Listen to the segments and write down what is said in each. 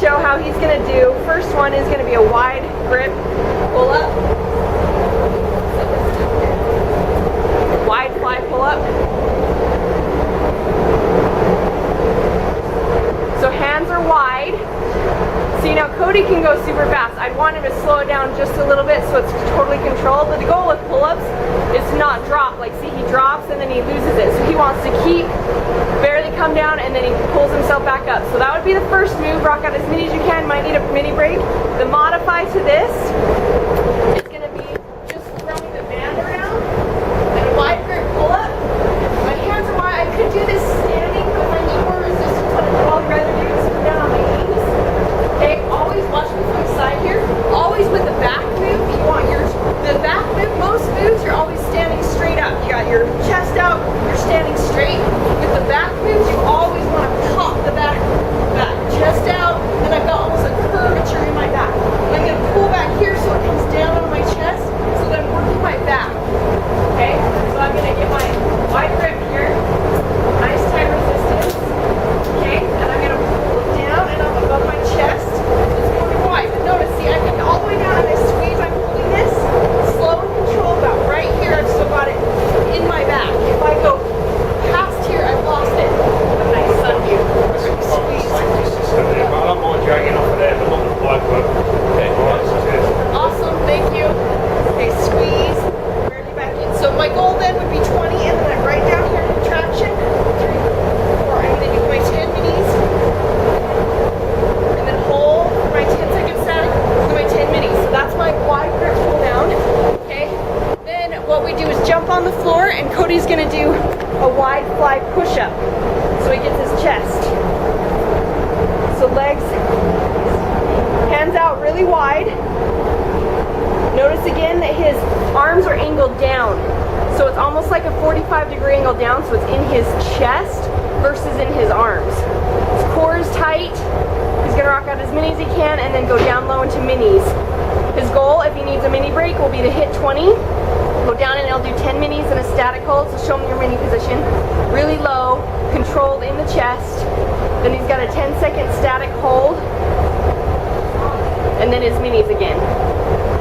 show how he's going to do. First one is going to be a wide grip pull up. Wide fly pull up. So hands are wide. See, now Cody can go super fast. I'd want him to slow it down just a little bit so it's totally controlled. But the goal with pull-ups is to not drop. Like, see, he drops and then he loses it. So he wants to keep, barely come down, and then he pulls himself back up. So that would be the first move. Rock out as many as you can. Might need a mini break. The modify to this is going to be just throwing the band around and a wide grip pull-up. My hands are wide. I could do this standing, but my knee more resistance. What I'd probably rather do is put down on my knees. Okay, always watch me from the side here. Always with the back move, you want the back move, most moves you're always standing straight up. You got your chest out, you're standing straight. With the back moves, you always want to pop the back, chest out, and I've got almost a curvature in my back. And I'm going to pull back here so it comes down on my chest, so that I'm working my back. Okay, so I'm going to get my wide grip here, nice tight resistance. Okay, and I'm going to pull it down and I'm above my chest. It's going wide. But notice, see, I can all the way down and I squeeze. I'm pulling this slow and controlled. About right here, I've still got it in my back. If I go past here, I've lost it. A nice sun view. Squeeze. I don't mind dragging off of there, but not the wide work. Awesome, thank you. Okay, squeeze. Barely back in. So my goal then would be 20, and then I'm right down here in contraction. 3, 4. I'm going to do my 10 minis. And then hold for my 10-second static for my 10 minis. So that's my wide grip pull down. Okay. Then what we do is jump on the floor, and Cody's going to do a wide fly push-up. So he gets his chest. So legs, hands out really wide. Notice again that his arms are angled down. So it's almost like a 45-degree angle down, so it's in his chest versus in his arms. His core is tight. He's going to rock out as many as he can and then go down low into minis. His goal, if he needs a mini break, will be to hit 20. Go down and he'll do 10 minis in a static hold, so show him your mini position. Really low, controlled in the chest. Then he's got a 10-second static hold. And then his minis again.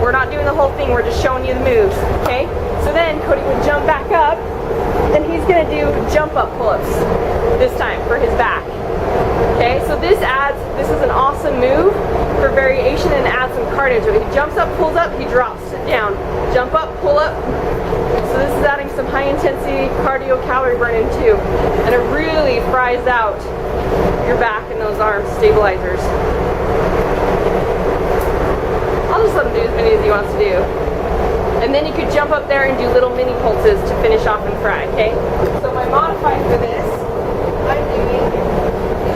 We're not doing the whole thing, we're just showing you the moves, okay? So then Cody would jump back up, and he's gonna do jump up pull-ups this time for his back. Okay, so this is an awesome move for variation and adds some cardio to it. He jumps up, pulls up, he drops, sit down. Jump up, pull up. So this is adding some high intensity cardio calorie burning too. And it really fries out your back and those arms, stabilizers. I'll just let him do as many as he wants to do. And then you could jump up there and do little mini pulses to finish off and fry, okay? So my modifier for this, I'm doing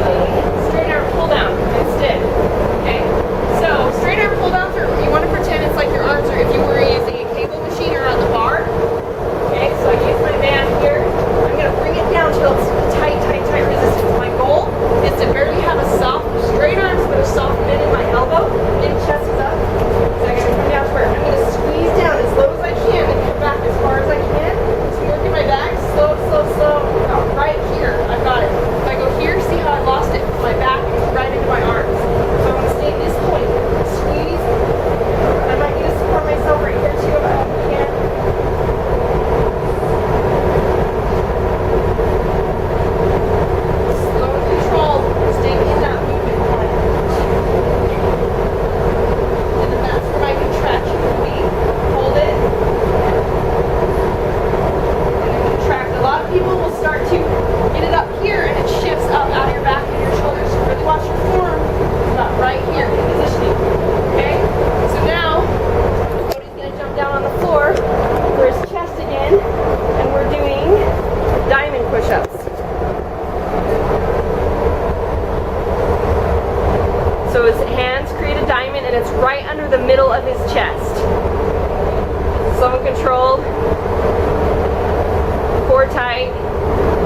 a straight arm pull down instead, okay? So straight arm pull downs are, you want to pretend it's like your arms are if you were using a cable machine or on the bar. Okay, so I use my band here. I'm going to bring it down till it's tight, tight, tight resistance. My goal is to barely have a soft, straight arms with a soft mid in my elbow, and chest is up. So I'm going to come down to where I'm going to squeeze down as low as I can and come back as far as I can. So I'm working my back, slow, slow, slow. Oh, right here, I've got it. If I go here, see how I lost it? My back is right into my arms. So I'm going to stay at this point. Squeeze. I might need to support myself right here too if I can. Slow and controlled. Stay in that movement point. And then that's where my contraction will be. Hold it. And then contract. A lot of people will start to get it up here and it shifts up out of your back and your shoulders. So really watch your form. About right here in positioning. Okay? So now, Cody's going to jump down on the floor for his chest again. And we're doing diamond push-ups. So his hands create a diamond and it's right under the middle of his chest. Slow and controlled. Core tight.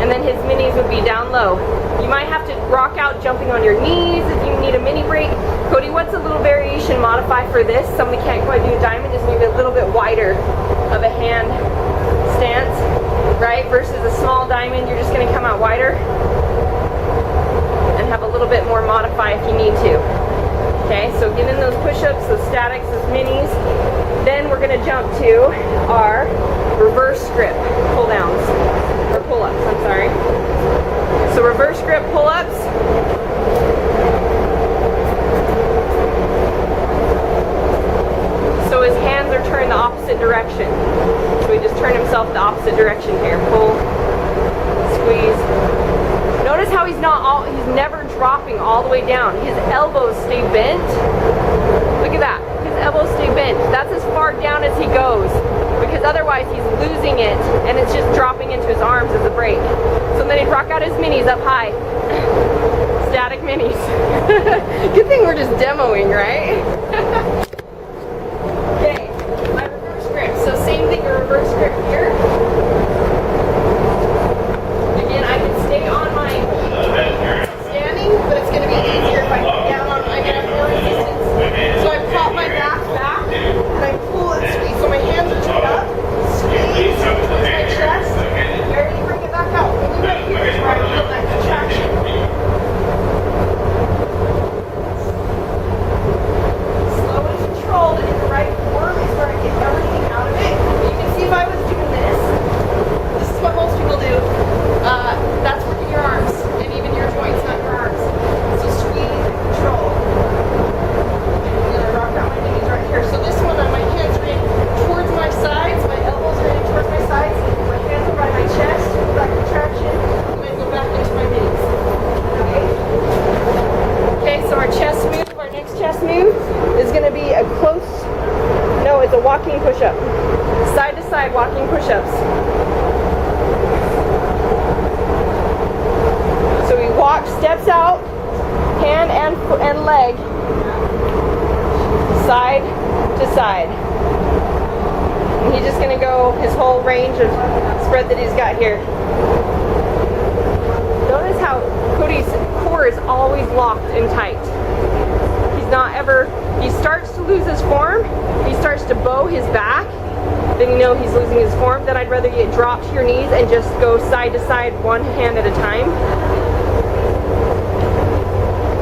And then his minis would be down low. You might have to rock out jumping on your knees if you need a mini break. Cody, what's a little variation modify for this? Somebody can't quite do a diamond, just maybe a little bit wider of a hand stance, right? Versus a small diamond, you're just going to come out wider and have a little bit more modify if you need to. so get in those push-ups, those statics, those minis. Then we're gonna jump to our reverse grip pull-downs, or pull-ups, I'm sorry. So reverse grip pull-ups. So his hands are turned the opposite direction. So he just turned himself the opposite direction here. Pull, squeeze. Notice how he's never dropping all the way down. His elbows stay bent. Look at that. His elbows stay bent. That's as far down as he goes, because otherwise he's losing it and it's just dropping into his arms as a break. So then he'd rock out his minis up high. Static minis. Good thing we're just demoing, right? Okay, my reverse grip. So same thing, a reverse grip here. Again, I can stay on my standing, but it's going to be easier if I get down on, I get more resistance. So I pop my back and I pull and squeeze. So my hands are turned up, squeeze towards my chest, barely bring it back out. Only right here is where I feel that contraction. Slow and controlled and in the right form is where I get everything out of it. You can see if I was doing this is what most people do. That's working your arms and even your joints, not your arms. So squeeze and control. I'm gonna rock out my knees right here. So this one, my hands are in towards my sides, my elbows are in towards my sides, my hands are by my chest, that contraction, and then go back into my knees. Okay? Okay, so our chest move, our next chest move is gonna be a it's a walking push-up. Side to side walking push-ups. So we walk, steps out, hand and leg, side to side. And he's just gonna go his whole range of spread that he's got here. Notice how Cody's core is always locked and tight. He's not ever, he starts to lose his form, he starts to bow his back, then you know he's losing his form. Then I'd rather you drop to your knees and just go side to side, one hand at a time.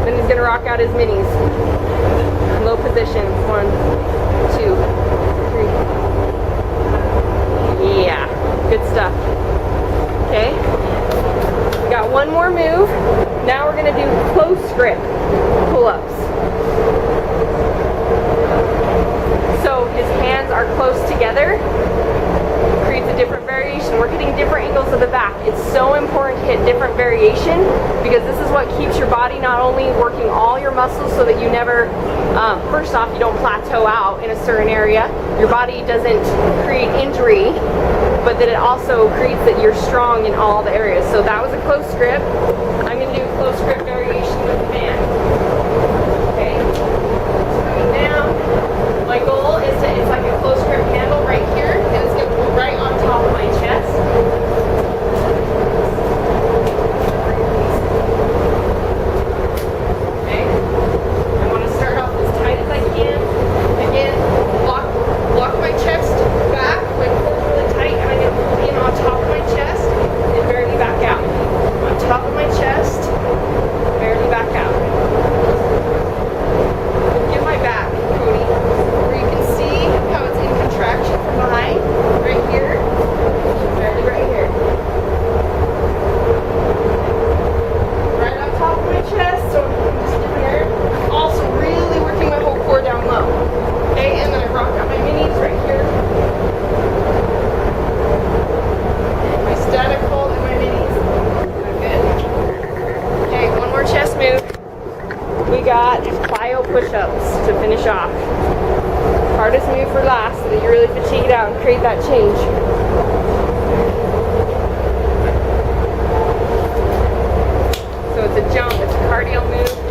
Then he's gonna rock out his minis. Low position. 1, 2, 3. Yeah, good stuff. Okay. We got one more move. Now we're gonna do close grip pull-ups. So his hands are close together. Creates a different variation. We're hitting different angles of the back. It's so important to hit different variation because this is what keeps your body not only working all your muscles so that you never, first off, you don't plateau out in a certain area. Your body doesn't create injury, but that it also creates that you're strong in all the areas. So that was a close grip. I'm going to do a close grip variation with the band. Okay. Coming down. My goal is to, it's like a close grip handle right here, and it's going to go right on top of my chest. Okay. I want to start off as tight as I can. Again, lock my chest back, my core's really tight, and I'm going to pull in on top of my chest and barely back out. On top of my chest, barely back out. Give my back, Cody, where you can see how it's in contraction from behind, right here, barely right here. Right on top of my chest, so I'm just in here. I'm also really working my whole core down low. Okay, and then I rock out my minis right here. And my static hold and my minis. Good. Okay, one more chest move. We got plyo push-ups to finish off. Hardest move for last so that you really fatigue it out and create that change. So it's a jump, it's a cardio move.